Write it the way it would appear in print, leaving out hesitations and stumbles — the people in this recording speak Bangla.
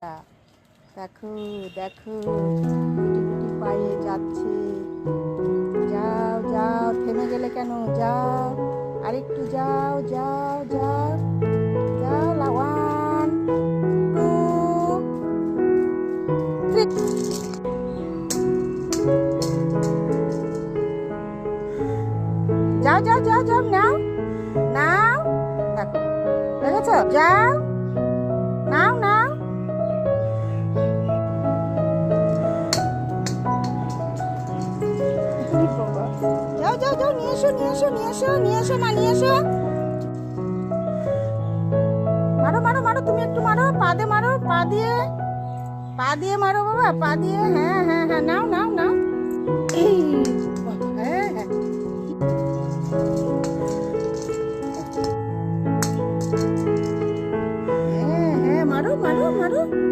দেখো দেখো গুটি গুটি পায়ে যাচ্ছে। যাও যাও, থেমে গেলে কেন? যাও, আরেকটু যাও যাও যাও যাও। One two three. যাও যাও যাও যাও, নাও নাও। দেখো, দেখেছ? যাও, নাও নাও। যাও যাও যাও, নিয়ে এসো নিয়ে এসো নিয়ে এসো নিয়ে এসো মা, নিয়ে এসো। মারো মারো মারো, তুমি একটু মারো, পা দিয়ে মারো, পা দিয়ে মারো বাবা, পা দিয়ে। হ্যাঁ হ্যাঁ হ্যাঁ, নাও নাও নাও। এই বাবা, হ্যাঁ হ্যাঁ। হ্যাঁ হ্যাঁ, মারো মারো মারো।